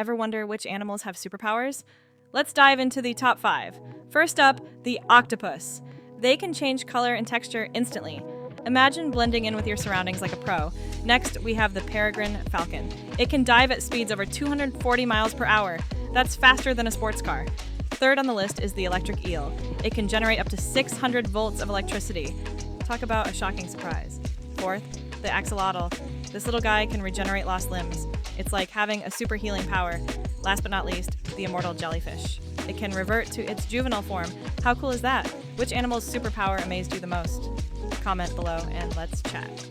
Ever wonder which animals have superpowers? Let's dive into the top 5. First up, the octopus. They can change color and texture instantly. Imagine blending in with your surroundings like a pro. Next, we have the peregrine falcon. It can dive at speeds over 240 miles per hour. That's faster than a sports car. Third on the list is the electric eel. It can generate up to 600 volts of electricity. Talk about a shocking surprise. Fourth, the axolotl. This little guy can regenerate lost limbs. It's like having a super healing power. Last but not least, the immortal jellyfish. It can revert to its juvenile form. How cool is that? Which animal's superpower amazed you the most? Comment below and let's chat.